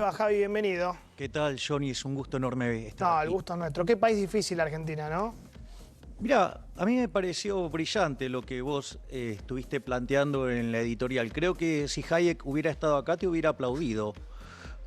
Javi, bienvenido. ¿Qué tal, Johnny? Es un gusto enorme estar No, aquí. el gusto es nuestro. Qué país difícil Argentina, ¿no? Mira, a mí me pareció brillante lo que vos estuviste planteando en la editorial. Creo que si Hayek hubiera estado acá te hubiera aplaudido,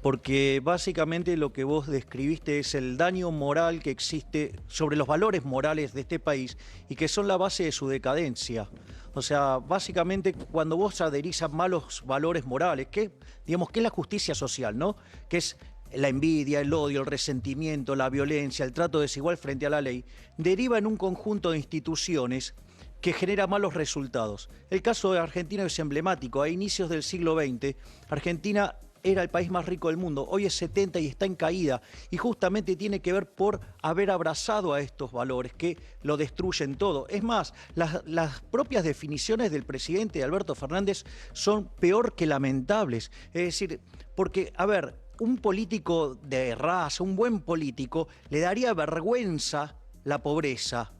porque básicamente lo que vos describiste es el daño moral que existe sobre los valores morales de este país y que son la base de su decadencia. O sea, básicamente cuando vos adherís a malos valores morales, que digamos que es la justicia social, ¿no? Que es la envidia, el odio, el resentimiento, la violencia, el trato desigual frente a la ley, deriva en un conjunto de instituciones que genera malos resultados. El caso de Argentina es emblemático. A inicios del siglo XX, Argentina era el país más rico del mundo, hoy es 70 y está en caída, y justamente tiene que ver por haber abrazado a estos valores que lo destruyen todo. Es más, las propias definiciones del presidente Alberto Fernández son peor que lamentables. Es decir, porque, a ver, un político de raza, un buen político, le daría vergüenza la pobreza.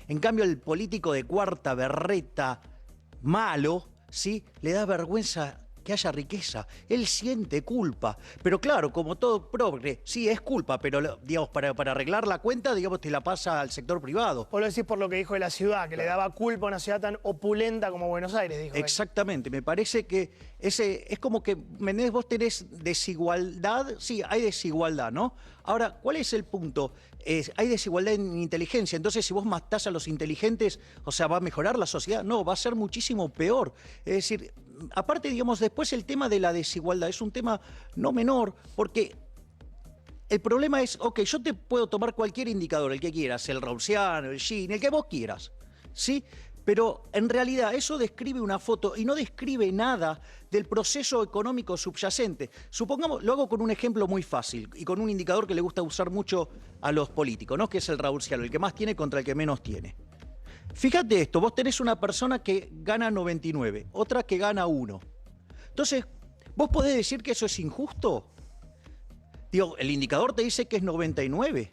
En cambio, el político de cuarta berreta, malo, ¿sí?, le da vergüenza que haya riqueza. Él siente culpa. Pero claro, como todo progre, sí, es culpa, pero digamos, para arreglar la cuenta, digamos, te la pasa al sector privado. Vos lo decís por lo que dijo de la ciudad, que le daba culpa a una ciudad tan opulenta como Buenos Aires, dijo él. Exactamente, me parece que ese es como que, Menéndez, vos tenés desigualdad, sí, hay desigualdad, ¿no? Ahora, ¿cuál es el punto? Hay desigualdad en inteligencia, entonces si vos matás a los inteligentes, o sea, ¿va a mejorar la sociedad? No, va a ser muchísimo peor. Es decir, aparte, digamos, después el tema de la desigualdad es un tema no menor, porque el problema es, ok, yo te puedo tomar cualquier indicador, el que quieras, el Rawlsiano, el Gini, el que vos quieras, ¿sí? Pero en realidad eso describe una foto y no describe nada del proceso económico subyacente. Supongamos, lo hago con un ejemplo muy fácil y con un indicador que le gusta usar mucho a los políticos, ¿no? Que es el Rawlsiano, el que más tiene contra el que menos tiene. Fíjate esto, vos tenés una persona que gana 99, otra que gana 1. Entonces, ¿vos podés decir que eso es injusto? Digo, el indicador te dice que es 99,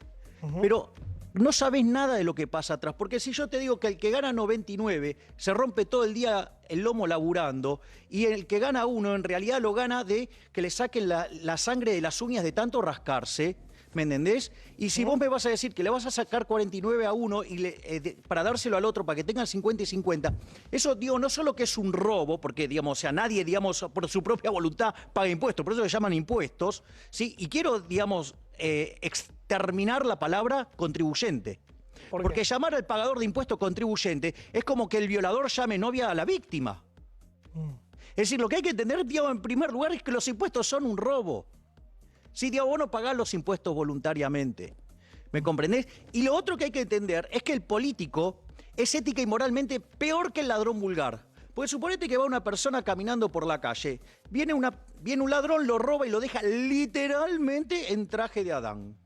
pero no sabés nada de lo que pasa atrás, porque si yo te digo que el que gana 99 se rompe todo el día el lomo laburando y el que gana 1 en realidad lo gana de que le saquen la sangre de las uñas de tanto rascarse, ¿me entendés? Y si vos me vas a decir que le vas a sacar 49 a uno y para dárselo al otro para que tengan 50 y 50, eso, digo, no solo que es un robo, porque, digamos, o sea, nadie, digamos, por su propia voluntad paga impuestos, por eso se llaman impuestos, ¿sí? Y quiero, digamos, exterminar la palabra contribuyente. Porque llamar al pagador de impuestos contribuyente es como que el violador llame novia a la víctima. Es decir, lo que hay que entender, digamos, en primer lugar es que los impuestos son un robo. Sí, digo, vos no pagás los impuestos voluntariamente. ¿Me comprendés? Y lo otro que hay que entender es que el político es ética y moralmente peor que el ladrón vulgar. Porque suponete que va una persona caminando por la calle, viene un ladrón, lo roba y lo deja literalmente en traje de Adán.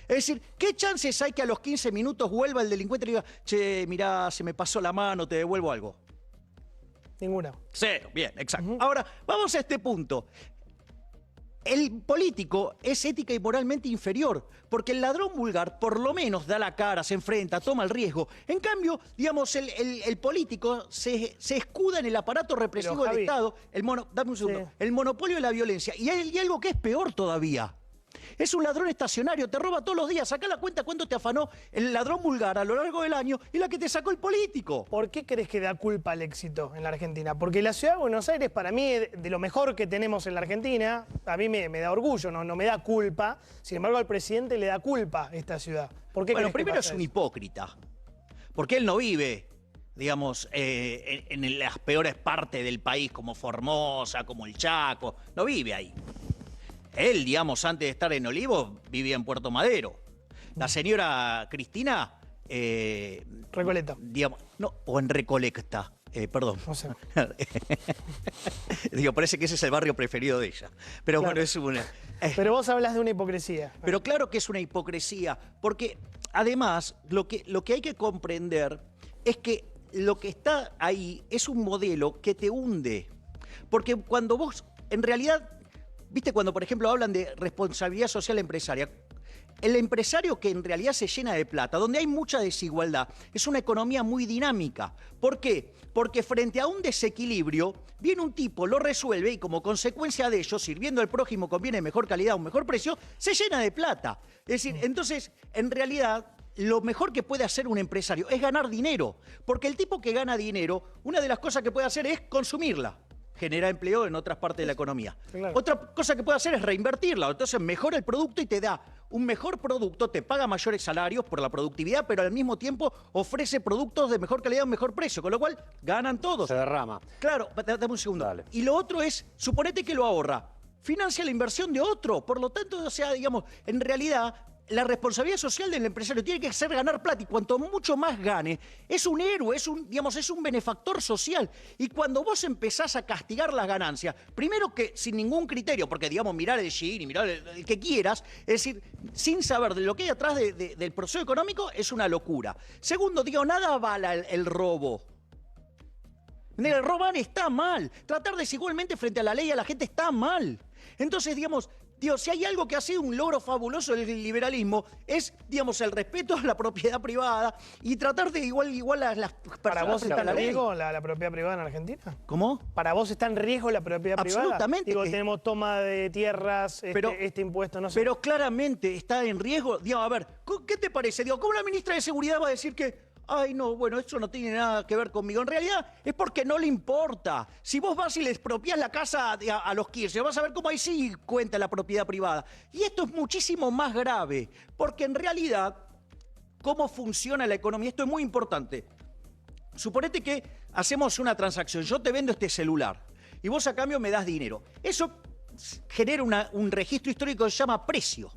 Es decir, ¿qué chances hay que a los 15 minutos vuelva el delincuente y diga, che, mirá, se me pasó la mano, te devuelvo algo? Ninguna. Cero, bien, exacto. Ahora, vamos a este punto. El político es ética y moralmente inferior, porque el ladrón vulgar por lo menos da la cara, se enfrenta, toma el riesgo. En cambio, digamos, el político se escuda en el aparato represivo del Estado, dame un segundo, el monopolio de la violencia. Y hay algo que es peor todavía. Es un ladrón estacionario, te roba todos los días. Sacá la cuenta cuánto te afanó el ladrón vulgar a lo largo del año y la que te sacó el político. ¿Por qué crees que da culpa al éxito en la Argentina? Porque la ciudad de Buenos Aires, para mí, de lo mejor que tenemos en la Argentina, a mí me da orgullo, no me da culpa. Sin embargo, al presidente le da culpa esta ciudad. ¿Por qué? Bueno, primero es un hipócrita, porque él no vive, digamos, en las peores partes del país, como Formosa, como el Chaco, no vive ahí. Él, digamos, antes de estar en Olivos, vivía en Puerto Madero. La señora Cristina... Recoleta. Digamos, no, o en Recolecta, perdón. No sé. Digo, parece que ese es el barrio preferido de ella. Pero claro. Bueno, es una... Pero vos hablas de una hipocresía. Pero claro que es una hipocresía, porque además lo que hay que comprender es que lo que está ahí es un modelo que te hunde. Porque cuando vos, en realidad... ¿Viste cuando, por ejemplo, hablan de responsabilidad social empresaria? el empresario que en realidad se llena de plata, donde hay mucha desigualdad, es una economía muy dinámica. ¿Por qué? Porque frente a un desequilibrio, viene un tipo, lo resuelve y como consecuencia de ello, sirviendo al prójimo con bienes de mejor calidad, un mejor precio, se llena de plata. Es decir, entonces, en realidad, lo mejor que puede hacer un empresario es ganar dinero. Porque el tipo que gana dinero, una de las cosas que puede hacer es consumirla. Genera empleo en otras partes de la economía. Claro. Otra cosa que puede hacer es reinvertirla. Entonces mejora el producto y te da un mejor producto, te paga mayores salarios por la productividad, pero al mismo tiempo ofrece productos de mejor calidad a un mejor precio, con lo cual ganan todos. Se derrama. Claro, dame un segundo. Dale. Y lo otro es, suponete que lo ahorra, financia la inversión de otro. Por lo tanto, o sea, digamos, en realidad, la responsabilidad social del empresario tiene que ser ganar plata y cuanto mucho más gane, es un héroe, es un benefactor social. Y cuando vos empezás a castigar las ganancias, primero que sin ningún criterio, porque digamos mirar el Gini, mirar el que quieras, es decir, sin saber de lo que hay atrás del proceso económico, es una locura. Segundo, digo, nada avala el robo. El robar está mal. Tratar desigualmente frente a la ley a la gente está mal. Entonces, digamos, si hay algo que ha sido un logro fabuloso del liberalismo es, digamos, el respeto a la propiedad privada y tratar de igual a las personas. ¿Para vos frente está a la en ley. riesgo la propiedad privada en Argentina? ¿Cómo? ¿Para vos está en riesgo la propiedad privada? Absolutamente. Digo, tenemos toma de tierras, este impuesto, no sé. Pero claramente está en riesgo. Digamos, a ver, ¿qué te parece? Digo, ¿cómo la ministra de Seguridad va a decir que ay, no, bueno, eso no tiene nada que ver conmigo? En realidad es porque no le importa. Si vos vas y le expropiás la casa a los Kirchner, vas a ver cómo ahí sí cuenta la propiedad privada. Y esto es muchísimo más grave, porque en realidad, ¿cómo funciona la economía? Esto es muy importante. Suponete que hacemos una transacción, yo te vendo este celular y vos a cambio me das dinero. Eso genera un registro histórico que se llama precio.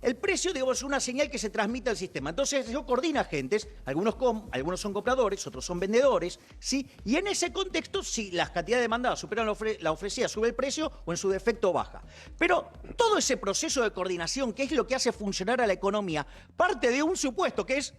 El precio, digamos, es una señal que se transmite al sistema. Entonces, eso coordina agentes, algunos son compradores, otros son vendedores, ¿sí? Y en ese contexto, si las cantidades demandadas superan la ofrecida, sube el precio o en su defecto baja. Pero todo ese proceso de coordinación, que es lo que hace funcionar a la economía, parte de un supuesto que es: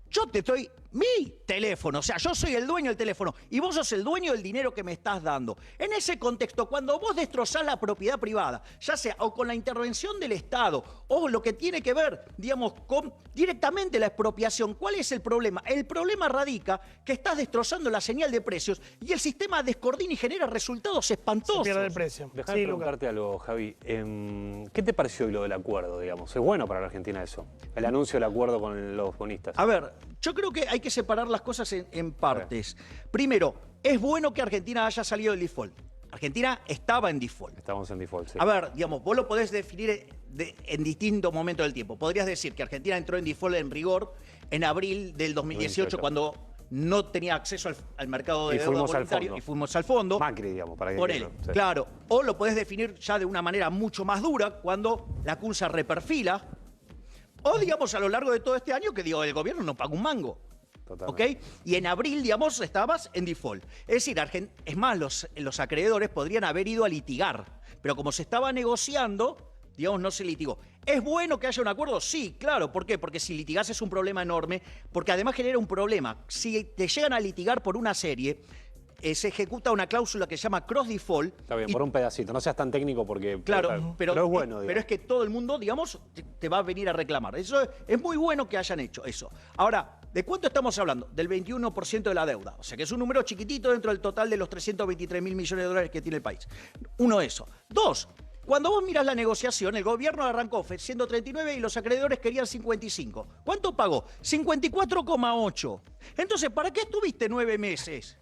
yo te doy mi teléfono, o sea, yo soy el dueño del teléfono y vos sos el dueño del dinero que me estás dando. En ese contexto, cuando vos destrozás la propiedad privada, ya sea o con la intervención del Estado o lo que tiene que ver, digamos, con directamente la expropiación, ¿cuál es el problema? El problema radica que estás destrozando la señal de precios y el sistema descoordina y genera resultados espantosos. Se pierde el precio. Déjame preguntarte algo, Javi. ¿Qué te pareció lo del acuerdo, digamos? ¿Es bueno para la Argentina eso? El anuncio del acuerdo con los bonistas. A ver, yo creo que hay que separar las cosas en partes. Primero, es bueno que Argentina haya salido del default. Argentina estaba en default. Estamos en default, sí. A ver, digamos, vos lo podés definir en distintos momentos del tiempo. Podrías decir que Argentina entró en default en rigor en abril del 2018, cuando no tenía acceso al mercado de deuda voluntario y fuimos al fondo. Macri, digamos, para que por él, sí. claro. O lo podés definir ya de una manera mucho más dura, cuando la CUN se reperfila. O, digamos, a lo largo de todo este año, que digo, el gobierno no paga un mango. Totalmente. ¿Ok? Y en abril, digamos, estabas en default. Es decir, es más, los acreedores podrían haber ido a litigar. Pero como se estaba negociando, digamos, no se litigó. ¿Es bueno que haya un acuerdo? Sí, claro. ¿Por qué? Porque si litigás es un problema enorme, porque además genera un problema. Si te llegan a litigar por una serie, se ejecuta una cláusula que se llama cross default. Está bien, por un pedacito. No seas tan técnico porque... Claro, pero es bueno, pero es que todo el mundo, digamos, te va a venir a reclamar. Eso es muy bueno que hayan hecho eso. Ahora, ¿de cuánto estamos hablando? Del 21% de la deuda. O sea que es un número chiquitito dentro del total de los 323.000 millones de dólares que tiene el país. Uno, eso. Dos, cuando vos mirás la negociación, el gobierno arrancó ofreciendo 39 y los acreedores querían 55. ¿Cuánto pagó? 54,8. Entonces, ¿para qué estuviste 9 meses?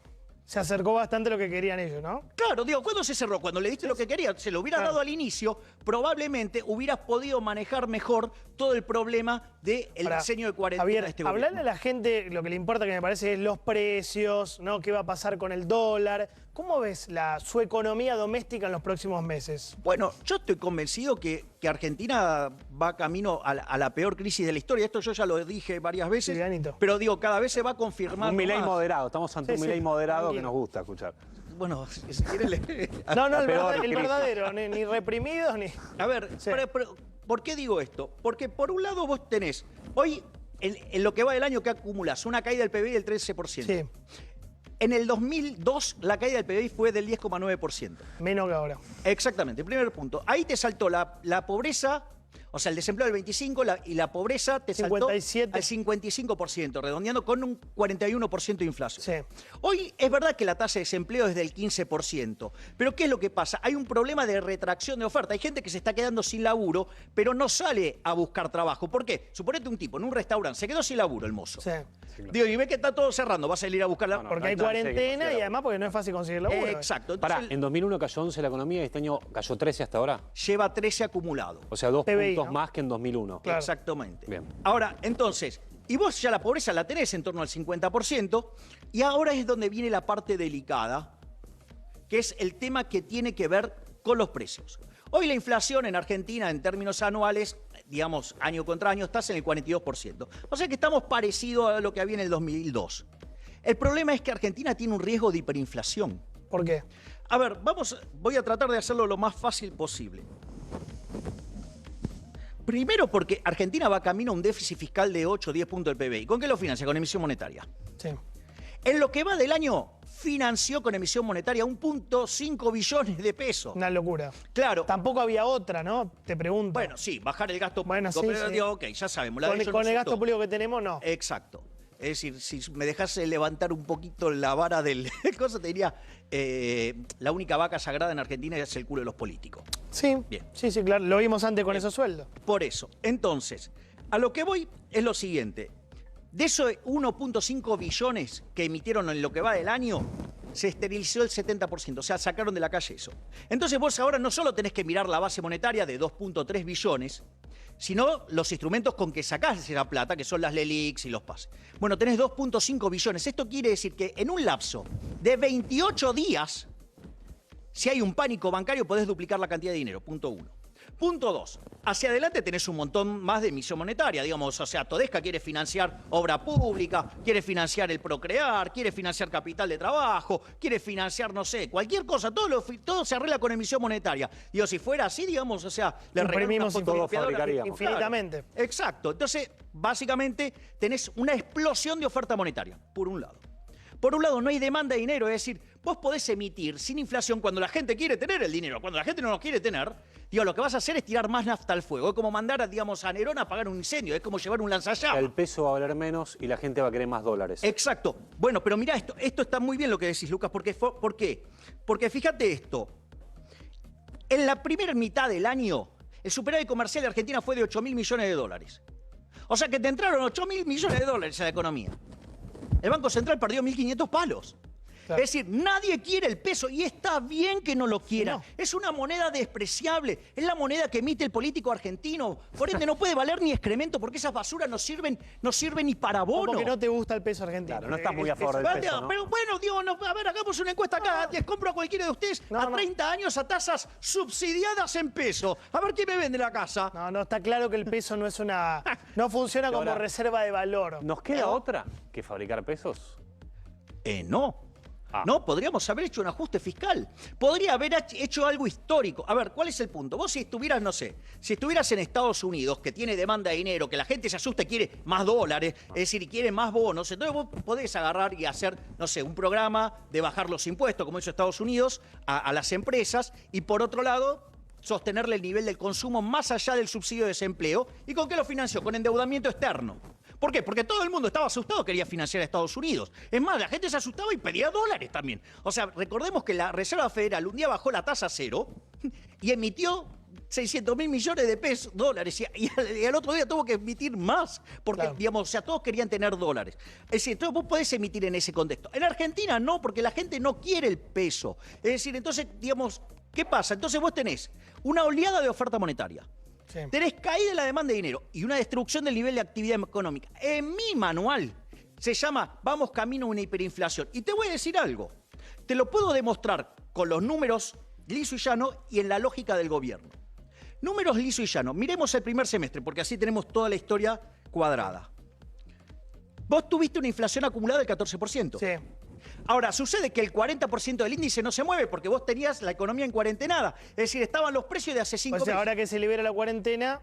Se acercó bastante lo que querían ellos, ¿no? Claro, digo, ¿cuándo se cerró? Cuando le diste lo que querías. Se lo hubieras dado al inicio, probablemente hubieras podido manejar mejor todo el problema del diseño de cuarentena de este gobierno. Hablarle a la gente, lo que le importa, que me parece, es los precios, ¿no? ¿Qué va a pasar con el dólar? ¿Cómo ves su economía doméstica en los próximos meses? Bueno, yo estoy convencido que Argentina va camino a la peor crisis de la historia. Esto yo ya lo dije varias veces, pero digo, cada vez se va confirmando un Milei más. moderado, estamos ante un Milei moderado que nos gusta escuchar. Bueno, si quieren No, el verdadero, ni reprimidos, ni... A ver, pero, ¿por qué digo esto? Porque por un lado vos tenés, hoy, en lo que va del año que acumulás, una caída del PBI del 13%. Sí. En el 2002 la caída del PBI fue del 10,9%. Menos que ahora. Exactamente, primer punto. Ahí te saltó la pobreza O sea, el desempleo del 25% y la pobreza te saltó 57. al 55%, redondeando con un 41% de inflación. Sí. Hoy es verdad que la tasa de desempleo es del 15%, pero ¿qué es lo que pasa? Hay un problema de retracción de oferta. Hay gente que se está quedando sin laburo, pero no sale a buscar trabajo. ¿Por qué? Suponete un tipo en un restaurante, se quedó sin laburo el mozo. Sí. Digo, y ve que está todo cerrando, va a salir a buscar la... No, Porque hay no, cuarentena sí, y además porque no es fácil conseguir laburo. Exacto. Pará, Entonces, en 2001 cayó 11 la economía y este año cayó 13 hasta ahora. lleva 13 acumulado. O sea, 2 PBI, puntos ¿no? más que en 2001. Claro. Exactamente. Bien. Ahora, entonces, y vos ya la pobreza la tenés en torno al 50%, y ahora es donde viene la parte delicada, que es el tema que tiene que ver con los precios. Hoy la inflación en Argentina, en términos anuales, digamos, año contra año, está en el 42%. O sea que estamos parecidos a lo que había en el 2002. El problema es que Argentina tiene un riesgo de hiperinflación. ¿Por qué? A ver, voy a tratar de hacerlo lo más fácil posible. Primero porque Argentina va camino a un déficit fiscal de 8 o 10 puntos del PBI. ¿Con qué lo financia? Con emisión monetaria. Sí. En lo que va del año, financió con emisión monetaria 1.5 billones de pesos. Una locura. Claro. Tampoco había otra, ¿no? Te pregunto. Bueno, sí, bajar el gasto Bueno, público. sí, Pero sí. digo, ok, ya sabemos. La de con ellos con no el se gasto toma. público que tenemos, no. Exacto. Es decir, si me dejas levantar un poquito la vara del cosa, te diría, la única vaca sagrada en Argentina es el culo de los políticos. Sí, Bien. sí, claro. Lo vimos antes con Bien. esos sueldos. Por eso. Entonces, a lo que voy es lo siguiente. De esos 1.5 billones que emitieron en lo que va del año, se esterilizó el 70%, o sea, sacaron de la calle eso. Entonces vos ahora no solo tenés que mirar la base monetaria de 2.3 billones, sino los instrumentos con que sacás esa plata, que son las LELIQs y los pases. Bueno, tenés 2.5 billones. Esto quiere decir que en un lapso de 28 días, si hay un pánico bancario, podés duplicar la cantidad de dinero. Punto 1. Punto 2. Hacia adelante tenés un montón más de emisión monetaria, digamos, o sea, Todesca quiere financiar obra pública, quiere financiar el Procrear, quiere financiar capital de trabajo, quiere financiar, no sé, cualquier cosa, todo se arregla con emisión monetaria. Digo, si fuera así, digamos, o sea, le Imprimimos regalamos todo, fotocopiadoras fabricaríamos. Infinitamente. Claro, exacto. Entonces, básicamente, tenés una explosión de oferta monetaria, por un lado. Por un lado, no hay demanda de dinero, es decir, vos podés emitir sin inflación cuando la gente quiere tener el dinero. Cuando la gente no lo quiere tener, digo, lo que vas a hacer es tirar más nafta al fuego. Es como mandar, digamos, a Nerón a apagar un incendio, es como llevar un lanzallamas. El peso va a valer menos y la gente va a querer más dólares. Exacto. Bueno, pero mirá, esto está muy bien lo que decís, Lucas, ¿por qué? Porque fíjate esto. En la primera mitad del año, el superávit comercial de Argentina fue de 8.000 millones de dólares. O sea que te entraron 8.000 millones de dólares a la economía. El Banco Central perdió 1.500 palos. Claro. Es decir, nadie quiere el peso y está bien que no lo quiera. No. Es una moneda despreciable. Es la moneda que emite el político argentino. Por ende, no puede valer ni excremento porque esas basuras no sirven ni para bono. Como que no te gusta el peso argentino. Claro, no estás muy a favor del peso, ¿no? Pero bueno, digo, a ver, hagamos una encuesta acá. Les compro a cualquiera de ustedes a 30 años a tasas subsidiadas en peso. A ver quién me vende la casa. No, está claro que el peso no es una. No funciona como Ahora, reserva de valor. ¿Nos queda otra que fabricar pesos? No. No, podríamos haber hecho un ajuste fiscal. Podría haber hecho algo histórico. A ver, ¿cuál es el punto? Vos si estuvieras, no sé, si estuvieras en Estados Unidos, que tiene demanda de dinero, que la gente se asusta y quiere más dólares, es decir, y quiere más bonos, entonces vos podés agarrar y hacer, no sé, un programa de bajar los impuestos, como hizo Estados Unidos, a las empresas, y por otro lado, sostenerle el nivel del consumo más allá del subsidio de desempleo. ¿Y con qué lo financió? Con endeudamiento externo. ¿Por qué? Porque todo el mundo estaba asustado, quería financiar a Estados Unidos. Es más, la gente se asustaba y pedía dólares también. O sea, recordemos que la Reserva Federal un día bajó la tasa a cero y emitió 600.000 millones de pesos, dólares, y al otro día tuvo que emitir más, porque, Claro. digamos, o sea, todos querían tener dólares. Es decir, entonces vos podés emitir en ese contexto. En Argentina no, porque la gente no quiere el peso. Es decir, entonces, digamos, ¿qué pasa? Entonces vos tenés una oleada de oferta monetaria. Sí. Tenés caída de la demanda de dinero y una destrucción del nivel de actividad económica. En mi manual se llama Vamos camino a una hiperinflación. Y te voy a decir algo. Te lo puedo demostrar con los números liso y llano y en la lógica del gobierno. Números liso y llano. Miremos el primer semestre, porque así tenemos toda la historia cuadrada. Vos tuviste una inflación acumulada del 14%. Sí. Ahora, sucede que el 40% del índice no se mueve porque vos tenías la economía en cuarentenada. Es decir, estaban los precios de hace 5 O meses. sea, ahora que se libera la cuarentena,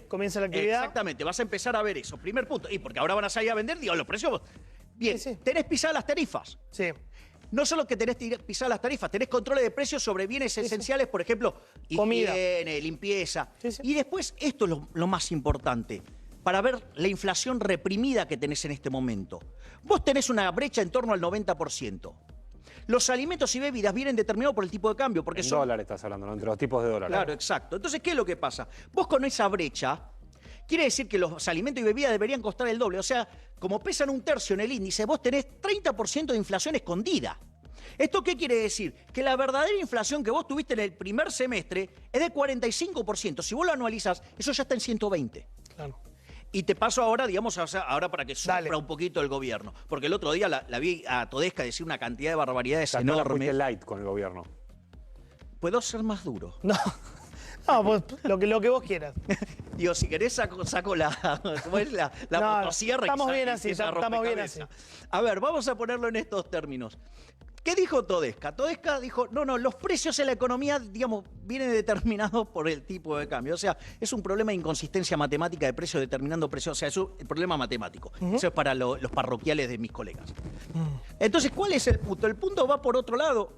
comienza la actividad. Exactamente, vas a empezar a ver eso. Primer punto. Y porque ahora van a salir a vender, digo, los precios. Bien, Sí, sí. tenés pisadas las tarifas. Sí. no solo que tenés que pisar las tarifas, tenés controles de precios sobre bienes esenciales, por ejemplo, Comida. higiene, limpieza. Sí, sí. Y después, esto es lo más importante, para ver la inflación reprimida que tenés en este momento. Vos tenés una brecha en torno al 90%. Los alimentos y bebidas vienen determinados por el tipo de cambio, porque En son... dólares estás hablando, ¿no? Entre los tipos de dólares. Claro, exacto. Entonces, ¿qué es lo que pasa? Vos con esa brecha, quiere decir que los alimentos y bebidas deberían costar el doble. O sea, como pesan un tercio en el índice, vos tenés 30% de inflación escondida. ¿Esto qué quiere decir? Que la verdadera inflación que vos tuviste en el primer semestre es de 45%. Si vos lo anualizás, eso ya está en 120%. Claro. Y te paso ahora, digamos, ahora para que Dale. sufra un poquito el gobierno. Porque el otro día la vi a Todesca decir una cantidad de barbaridades O sea, no la enormes. fuiste light con el gobierno. ¿Puedo ser más duro? No, no pues, lo que vos quieras. Digo, si querés saco la, ¿cómo es? la No, motosierra. y estamos sa- bien y así, empieza a estamos bien rompecabezas. A ver, vamos a ponerlo en estos términos. ¿Qué dijo Todesca? Todesca dijo, no, los precios en la economía, digamos, vienen determinados por el tipo de cambio. O sea, es un problema de inconsistencia matemática de precios determinando precios. O sea, es el problema matemático. Eso es para los parroquiales de mis colegas. Entonces, ¿cuál es el punto? El punto va por otro lado.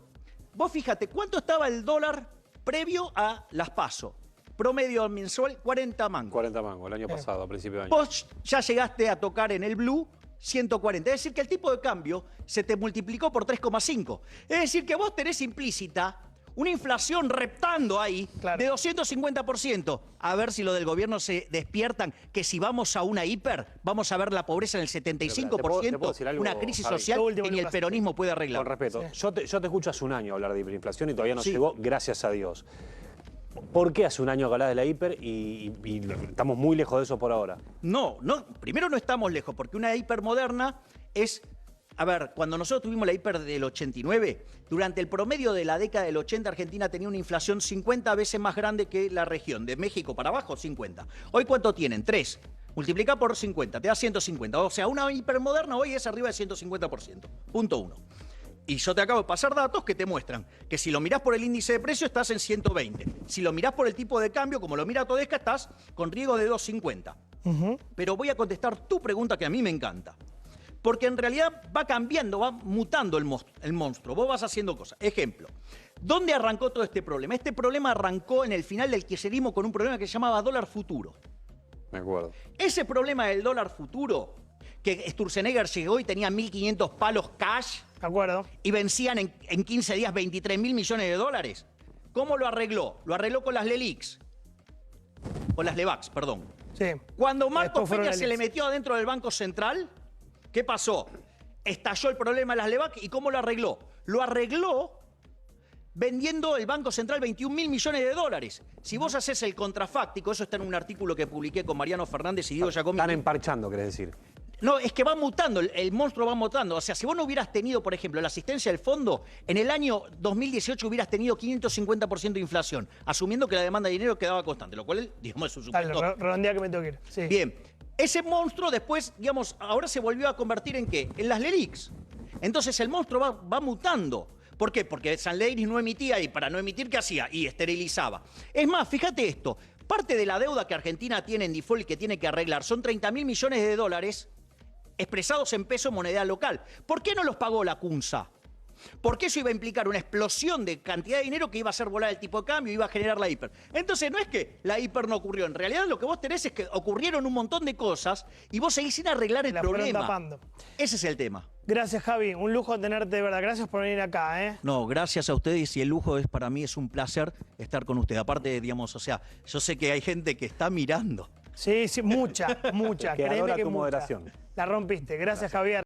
Vos fíjate, ¿cuánto estaba el dólar previo a las PASO? Promedio mensual, 40 mangos. 40 mangos, el año pasado, a principio de año. Vos ya llegaste a tocar en el blue 140. Es decir, que el tipo de cambio se te multiplicó por 3,5. Es decir, que vos tenés implícita una inflación reptando ahí Claro. de 250%. A ver si lo del gobierno se despiertan, que si vamos a una hiper, vamos a ver la pobreza en el 75%, ¿te puedo decir algo, una crisis Javi? social Lo último, que ni el Lucas. peronismo puede arreglar. Con respeto, yo te escucho hace un año hablar de hiperinflación y todavía no Sí. llegó, gracias a Dios. ¿Por qué hace un año que hablas de la hiper y estamos muy lejos de eso por ahora? No, primero no estamos lejos, porque una hiper moderna es... A ver, cuando nosotros tuvimos la hiper del 89, durante el promedio de la década del 80, Argentina tenía una inflación 50 veces más grande que la región. De México para abajo, 50. ¿Hoy cuánto tienen? 3. Multiplica por 50, te da 150. O sea, una hipermoderna hoy es arriba del 150%. Punto 1. Y yo te acabo de pasar datos que te muestran que si lo mirás por el índice de precio estás en 120. Si lo mirás por el tipo de cambio, como lo mira Todesca, estás con riesgo de 250. Pero voy a contestar tu pregunta que a mí me encanta. Porque en realidad va cambiando, va mutando el monstruo. Vos vas haciendo cosas. Ejemplo, ¿dónde arrancó todo este problema? Este problema arrancó en el final del kirchnerismo con un problema que se llamaba dólar futuro. Me acuerdo. Ese problema del dólar futuro, que Sturzenegger llegó y tenía 1.500 palos cash ¿De acuerdo? y vencían en 15 días 23.000 millones de dólares. ¿Cómo lo arregló? Lo arregló con las LELIQs. Con las LEVAX, perdón. Sí. Cuando Marcos Después fueron Peña las se le LELIQs. metió adentro del Banco Central, ¿qué pasó? Estalló el problema de las LEVAC y ¿cómo lo arregló? Lo arregló vendiendo el Banco Central 21.000 millones de dólares. Si vos haces el contrafáctico, eso está en un artículo que publiqué con Mariano Fernández y Diego Giacomi. Están emparchando, querés decir. No, es que va mutando, el monstruo va mutando. O sea, si vos no hubieras tenido, por ejemplo, la asistencia del fondo, en el año 2018 hubieras tenido 550% de inflación, asumiendo que la demanda de dinero quedaba constante, lo cual, digamos, es un Dale, supuesto. redondea que me tengo que ir. Sí. Bien, ese monstruo después, digamos, ahora se volvió a convertir ¿en qué? En las LELIQs. Entonces el monstruo va mutando. ¿Por qué? Porque San Leiris no emitía y para no emitir, ¿qué hacía? Y esterilizaba. Es más, fíjate esto, parte de la deuda que Argentina tiene en default y que tiene que arreglar son 30.000 millones de dólares expresados en peso moneda local. ¿Por qué no los pagó la CUNSA? Porque eso iba a implicar una explosión de cantidad de dinero que iba a hacer volar el tipo de cambio, iba a generar la hiper. Entonces no es que la hiper no ocurrió, en realidad lo que vos tenés es que ocurrieron un montón de cosas y vos seguís sin arreglar el La fueron problema. tapando. Ese es el tema. Gracias, Javi. Un lujo tenerte, de verdad. Gracias por venir acá, ¿eh? No, gracias a ustedes y el lujo es para mí, es un placer estar con ustedes. Aparte, digamos, o sea, yo sé que hay gente que está mirando. Sí, sí, mucha. Que Créeme adora que tu mucha. moderación. La rompiste. Gracias, Javier.